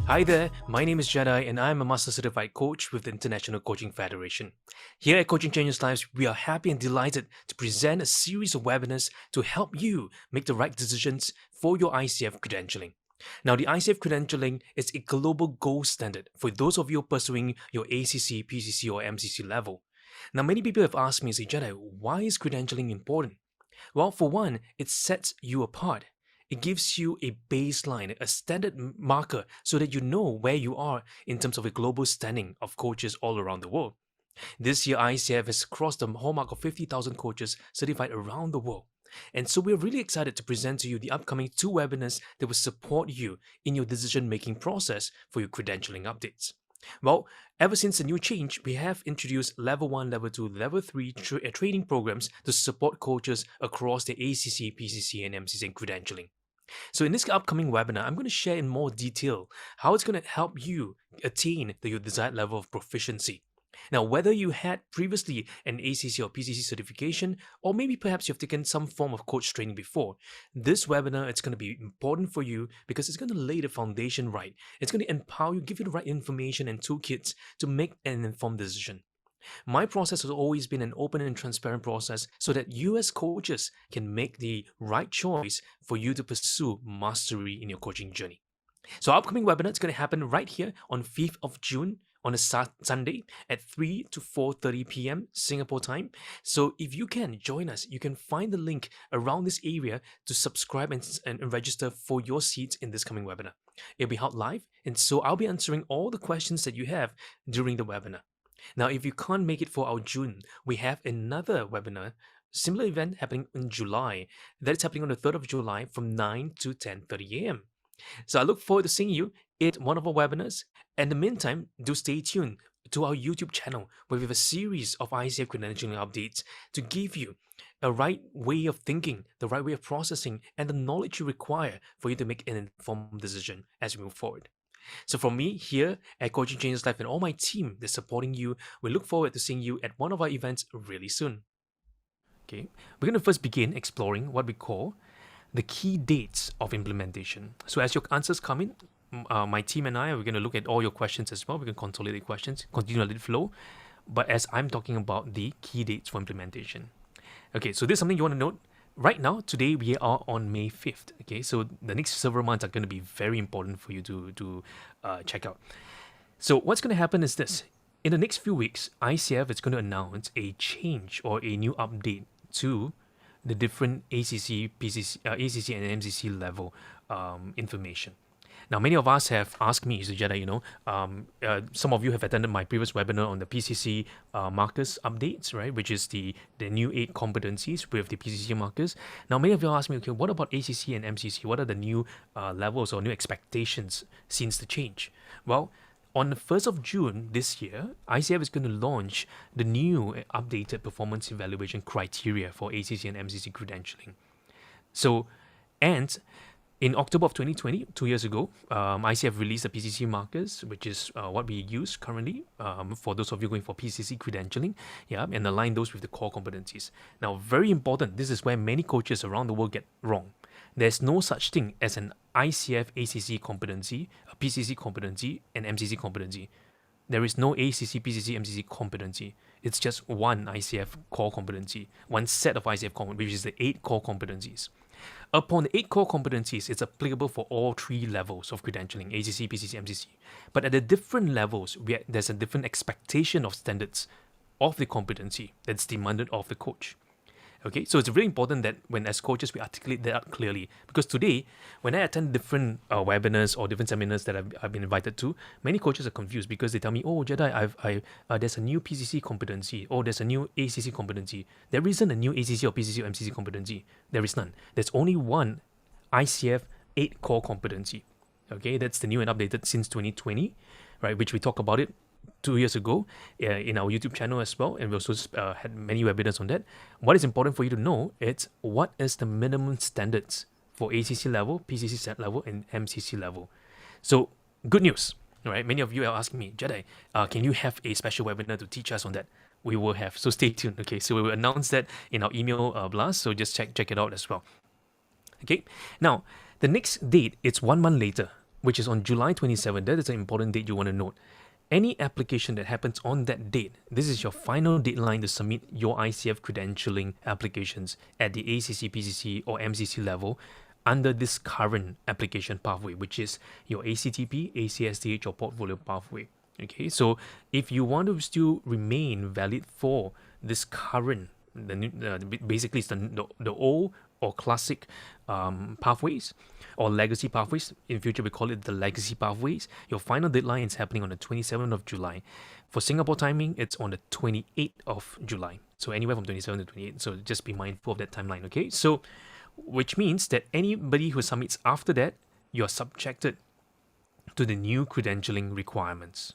Hi there, my name is Jedi and I'm a Master Certified Coach with the International Coaching Federation. Here at Coaching Changes Lives, we are happy and delighted to present a series of webinars to help you make the right decisions for your ICF credentialing. Now, the ICF credentialing is a global gold standard for those of you pursuing your ACC, PCC, or MCC level. Now, many people have asked me, say, Jedi, why is credentialing important? Well, for one, it sets you apart. It gives you a baseline, a standard marker, so that you know where you are in terms of a global standing of coaches all around the world. This year, ICF has crossed the hallmark of 50,000 coaches certified around the world. And so we're really excited to present to you the upcoming 2 webinars that will support you in your decision-making process for your credentialing updates. Well, ever since the new change, we have introduced Level 1, Level 2, Level 3 training programs to support coaches across the ACC, PCC, and MCC and credentialing. So in this upcoming webinar, I'm going to share in more detail how it's going to help you attain your desired level of proficiency. Now, whether you had previously an ACC or PCC certification, or maybe perhaps you've taken some form of coach training before, this webinar is going to be important for you because it's going to lay the foundation right. It's going to empower you, give you the right information and toolkits to make an informed decision. My process has always been an open and transparent process so that you as coaches can make the right choice for you to pursue mastery in your coaching journey. So our upcoming webinar is going to happen right here on 5th of June on a Sunday at 3 to 4:30 p.m. Singapore time. So if you can join us, you can find the link around this area to subscribe and register for your seats in this coming webinar. It'll be held live, and so I'll be answering all the questions that you have during the webinar. Now, if you can't make it for our June, we have another webinar, similar event happening in July. That is happening on the 3rd of July from 9 to 10:30 a.m. So I look forward to seeing you at one of our webinars. In the meantime, do stay tuned to our YouTube channel where we have a series of ICF credentialing updates to give you a right way of thinking, the right way of processing, and the knowledge you require for you to make an informed decision as we move forward. So from me here at Coaching Changes Life and all my team that's supporting you, we look forward to seeing you at one of our events really soon. Okay, we're going to first begin exploring what we call the key dates of implementation. So as your answers come in, my team and I are going to look at all your questions as well. We can consolidate questions, continue to let it flow. But as I'm talking about the key dates for implementation. Okay, so this is something you want to note. Right now, today we are on May 5th. Okay, so the next several months are going to be very important for you to check out. So what's going to happen is this. In the next few weeks, ICF is going to announce a change or a new update to the different ACC, PCC, ACC and MCC level information. Now, many of us have asked me, Jedi, some of you have attended my previous webinar on the PCC markers updates, right? Which is the new 8 competencies with the PCC markers. Now, many of you asked me, okay, what about ACC and MCC? What are the new levels or new expectations since the change? Well, on the 1st of June this year, ICF is going to launch the new updated performance evaluation criteria for ACC and MCC credentialing. So, and in October of 2020, 2 years ago, ICF released the PCC markers, which is what we use currently for those of you going for PCC credentialing, and align those with the core competencies. Now, very important, this is where many coaches around the world get wrong. There's no such thing as an ICF ACC competency, a PCC competency, and MCC competency. There is no ACC, PCC, MCC competency. It's just one ICF core competency, one set of ICF competencies, which is the 8 core competencies. Upon the 8 core competencies, it's applicable for all 3 levels of credentialing, ACC, PCC, MCC. But at the different levels, there's a different expectation of standards of the competency that's demanded of the coach. Okay, so it's really important that when as coaches we articulate that out clearly, because today when I attend different webinars or different seminars that I've been invited to, many coaches are confused because they tell me, oh Jedi, there's a new PCC competency, or there's a new ACC competency. There isn't a new ACC or PCC or MCC competency. There is none. There's only one ICF 8 core competency. Okay, that's the new and updated since 2020, right? Which we talk about it 2 years ago in our YouTube channel as well, and we also had many webinars on that. What is important for you to know is what is the minimum standards for ACC level, PCC set level, and MCC level. So good news, right? Many of you are asking me, Jedi, can you have a special webinar to teach us on that? We will have, so stay tuned. Okay, so we will announce that in our email blast, so just check it out as well. Okay, now the next date, it's 1 month later. which is on July 27th, that is an important date you want to note. Any application that happens on that date, this is your final deadline to submit your ICF credentialing applications at the ACC, PCC, or MCC level under this current application pathway, which is your ACTP, ACSTH, or portfolio pathway. Okay, so if you want to still remain valid for this current, basically it's the old or classic pathways or legacy pathways. In future, we call it the legacy pathways. Your final deadline is happening on the 27th of July. For Singapore timing, it's on the 28th of July. So anywhere from 27 to 28. So just be mindful of that timeline, okay? So, which means that anybody who submits after that, you're subjected to the new credentialing requirements.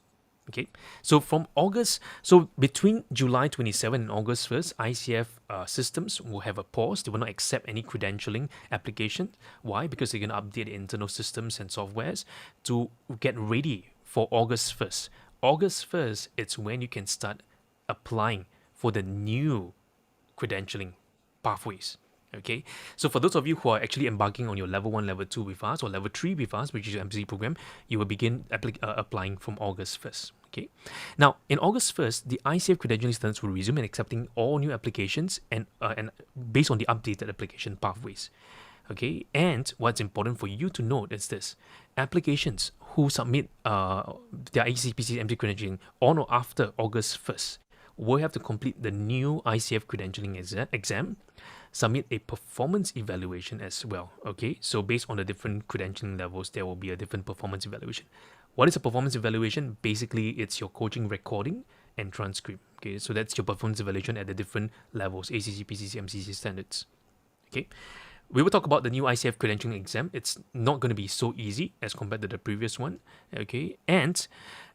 Okay, so from August, so between July 27 and August 1st, ICF systems will have a pause. They will not accept any credentialing application. Why? Because they're going to update internal systems and softwares to get ready for August 1st. August 1st, it's when you can start applying for the new credentialing pathways. Okay, so for those of you who are actually embarking on your level 1, level 2 with us, or level 3 with us, which is your MCC program, you will begin applying from August 1st. Okay, now in August 1st, the ICF credentialing standards will resume and accepting all new applications and based on the updated application pathways. Okay, and what's important for you to note is this: applications who submit their ICPC MCC credentialing on or after August 1st will have to complete the new ICF credentialing exam, submit a performance evaluation as well. Okay, so based on the different credentialing levels, there will be a different performance evaluation. What is a performance evaluation? Basically, it's your coaching recording and transcript. Okay, so that's your performance evaluation at the different levels: ACC, PCC, MCC standards. Okay, we will talk about the new ICF credentialing exam. It's not going to be so easy as compared to the previous one. Okay, and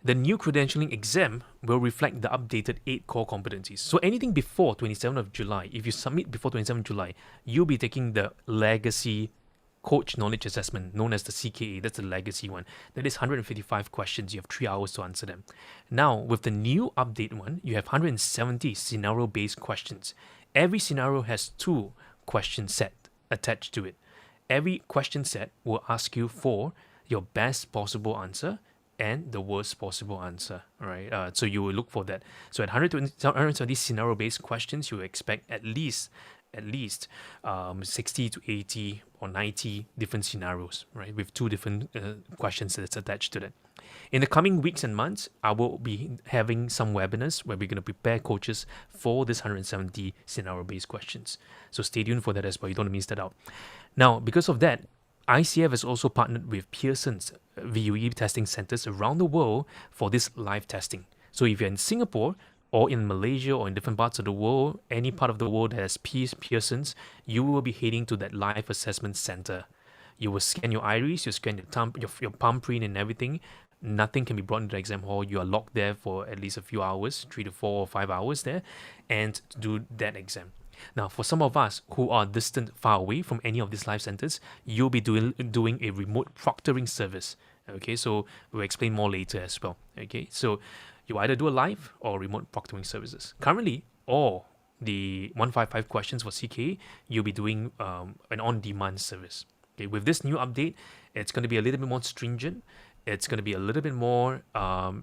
the new credentialing exam will reflect the updated 8 core competencies. So anything before 27th of July, if you submit before 27th July, you'll be taking the legacy coach knowledge assessment known as the CKA. That's the legacy one. That is 155 questions. You have 3 hours to answer them. Now, with the new update one, you have 170 scenario-based questions. Every scenario has 2 question set attached to it. Every question set will ask you for your best possible answer and the worst possible answer, right? So you will look for that. So at 170 scenario-based questions, you expect at least 60 to 80 or 90 different scenarios, right? With 2 different questions that's attached to that. In the coming weeks and months, I will be having some webinars where we're going to prepare coaches for this 170 scenario-based questions. So stay tuned for that as well. You don't want to miss that out. Now, because of that, ICF has also partnered with Pearson's V.I.B.E testing centers around the world for this live testing. So if you're in Singapore or in Malaysia or in different parts of the world, any part of the world that has Pearson's, you will be heading to that live assessment center. You will scan your iris, you scan your palm print and everything. Nothing can be brought into the exam hall. You are locked there for at least a few hours, 3 to 4 or 5 hours there, and to do that exam. Now, for some of us who are distant, far away from any of these live centers, you'll be doing a remote proctoring service. Okay, so we'll explain more later as well. Okay, so you either do a live or remote proctoring services. Currently, all the 155 questions for CK, you'll be doing an on-demand service. Okay, with this new update, it's going to be a little bit more stringent. It's going to be a little bit more,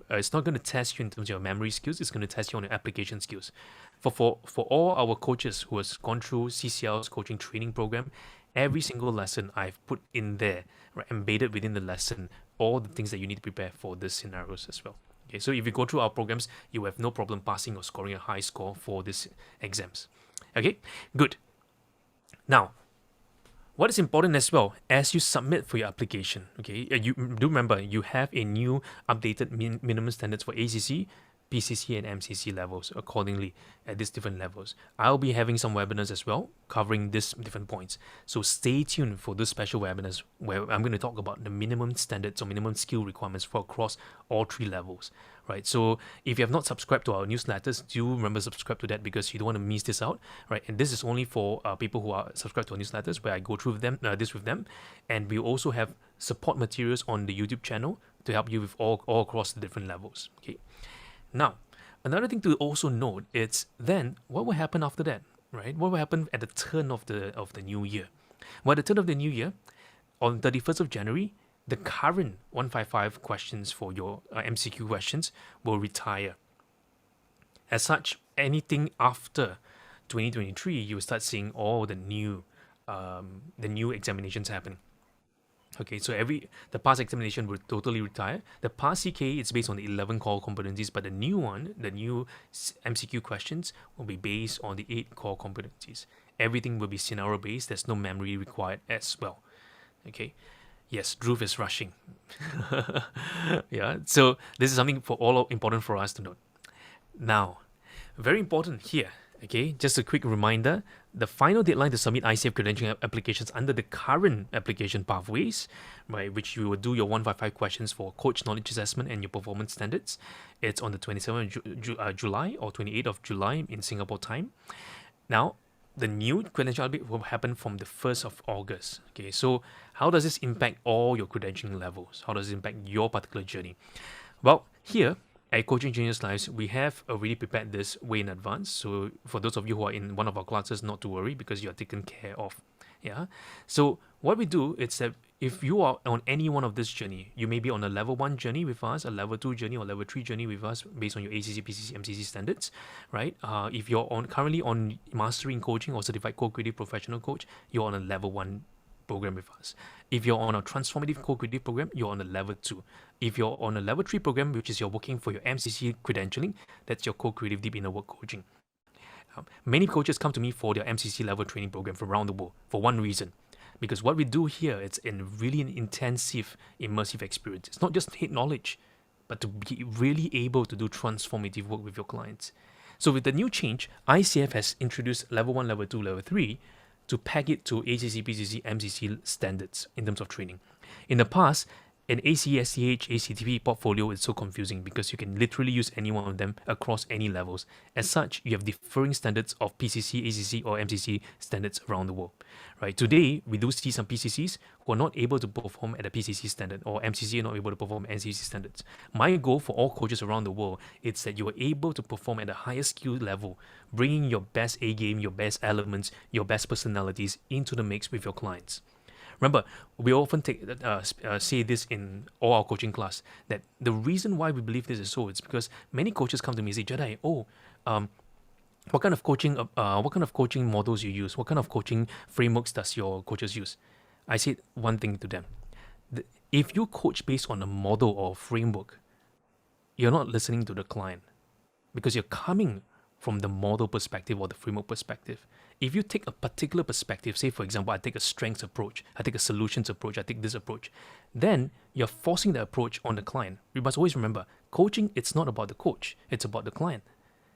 it's not going to test you in terms of your memory skills. It's going to test you on your application skills. For all our coaches who has gone through CCL's coaching training program, every single lesson I've put in there, right, embedded within the lesson, all the things that you need to prepare for these scenarios as well. Okay, so if you go through our programs, you have no problem passing or scoring a high score for these exams. Okay, good. Now, what is important as well, as you submit for your application, okay, you do remember you have a new updated minimum standards for ACC, PCC and MCC levels accordingly at these different levels. I'll be having some webinars as well covering these different points. So stay tuned for those special webinars where I'm going to talk about the minimum standards or minimum skill requirements for across all 3 levels, right? So if you have not subscribed to our newsletters, do remember subscribe to that because you don't want to miss this out, right? And this is only for people who are subscribed to our newsletters where I go through this with them. And we also have support materials on the YouTube channel to help you with all across the different levels, okay? Now, another thing to also note is then what will happen after that, right? What will happen at the turn of the new year? Well, at the turn of the new year, on 31st of January, the current 155 questions for your MCQ questions will retire. As such, anything after 2023, you will start seeing all the new examinations happen. Okay, so the past examination will totally retire. The past CK is based on the 11 core competencies, but the new MCQ questions will be based on the 8 core competencies. Everything will be scenario based. There's no memory required as well. Okay, yes, Dhruv is rushing. Yeah, so this is something important for us to note. Now, very important here. Okay, just a quick reminder, the final deadline to submit Icf credentialing applications under the current application pathways, right, which you will do your 155 questions for coach knowledge assessment and your performance standards. It's on the 27th of July or 28th of July in Singapore time. Now, the new credential update will happen from the 1st of August. Okay, so how does this impact all your credentialing levels? How does it impact your particular journey? Well, here, at Coaching Changes Lives, we have already prepared this way in advance. So for those of you who are in one of our classes, not to worry because you are taken care of. Yeah. So what we do is that if you are on any one of this journey, you may be on a level 1 journey with us, a level 2 journey, or level 3 journey with us based on your ACC, PCC, MCC standards, right? If you're currently on Mastery in Coaching or Certified Co-Creative Professional Coach, you're on a level 1 program with us. If you're on a transformative co-creative program, you're on a level 2. If you're on a level 3 program, which is you're working for your MCC credentialing, that's your co-creative deep inner work coaching. Many coaches come to me for their MCC level training program from around the world for one reason. Because what we do here, it's really an intensive, immersive experience. It's not just head knowledge, but to be really able to do transformative work with your clients. So with the new change, ICF has introduced level 1, level 2, level 3 to peg it to ACC, PCC, MCC standards in terms of training. In the past, an ACE, SCH, ACTP portfolio is so confusing because you can literally use any one of them across any levels. As such, you have differing standards of PCC, ACC, or MCC standards around the world. Right? Today, we do see some PCCs who are not able to perform at a PCC standard, or MCC are not able to perform at NCC standards. My goal for all coaches around the world is that you are able to perform at a higher skill level, bringing your best A game, your best elements, your best personalities into the mix with your clients. Remember, we often say this in all our coaching class, that the reason why we believe this is so, it's because many coaches come to me and say, Jedi, what kind of coaching models you use? What kind of coaching frameworks does your coaches use? I said one thing to them. If you coach based on a model or framework, you're not listening to the client because you're coming from the model perspective or the framework perspective. If you take a particular perspective, say for example, I take a strengths approach, I take a solutions approach, I take this approach, then you're forcing the approach on the client. You must always remember, coaching, it's not about the coach, it's about the client.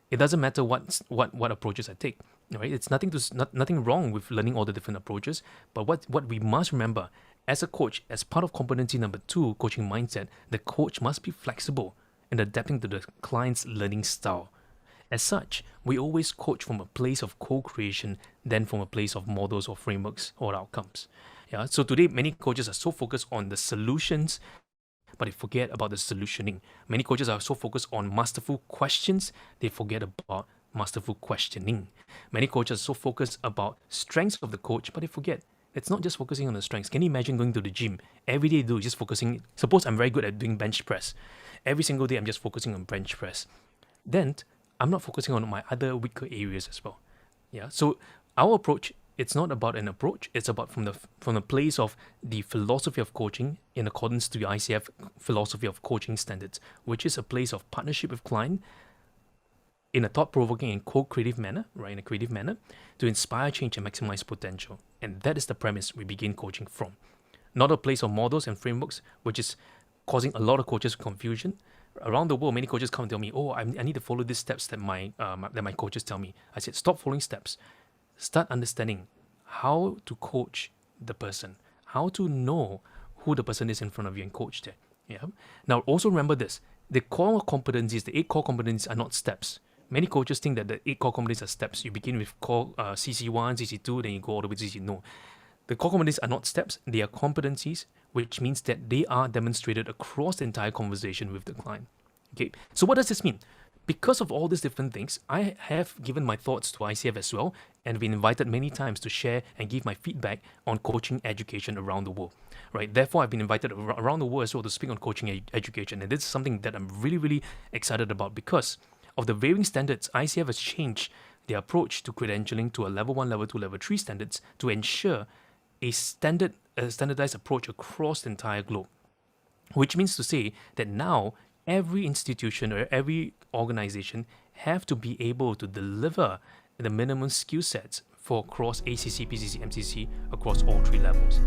It doesn't matter what approaches I take, right? It's nothing wrong with learning all the different approaches, but what we must remember, as a coach, as part of competency number 2, coaching mindset, the coach must be flexible and adapting to the client's learning style. As such, we always coach from a place of co-creation than from a place of models or frameworks or outcomes. Yeah. So today, many coaches are so focused on the solutions, but they forget about the solutioning. Many coaches are so focused on masterful questions, they forget about masterful questioning. Many coaches are so focused about strengths of the coach, but they forget it's not just focusing on the strengths. Can you imagine going to the gym every day? Just focusing. Suppose I'm very good at doing bench press. Every single day, I'm just focusing on bench press. Then I'm not focusing on my other weaker areas as well. Yeah. So our approach, it's not about an approach. It's about from the place of the philosophy of coaching in accordance to the ICF philosophy of coaching standards, which is a place of partnership with client in a thought-provoking and co-creative manner, right? In a creative manner, to inspire change and maximize potential. And that is the premise we begin coaching from. Not a place of models and frameworks, which is causing a lot of coaches confusion. Around the world, many coaches come and tell me, I need to follow these steps that my coaches tell me. I said, stop following steps. Start understanding how to coach the person, how to know who the person is in front of you and coach them. Yeah. Now, also remember this, the core competencies, the 8 core competencies are not steps. Many coaches think that the 8 core competencies are steps. You begin with core CC1, CC2, then you go all the way to CC. No. The core competencies are not steps, they are competencies, which means that they are demonstrated across the entire conversation with the client. Okay, so what does this mean? Because of all these different things, I have given my thoughts to ICF as well and been invited many times to share and give my feedback on coaching education around the world. Right? Therefore, I've been invited around the world as well to speak on coaching education, and this is something that I'm really, really excited about because of the varying standards. ICF has changed their approach to credentialing to a level 1, level 2, level 3 standards to ensure a standardized approach across the entire globe. Which means to say that now every institution or every organization have to be able to deliver the minimum skill sets for across ACC, PCC, MCC across all 3 levels.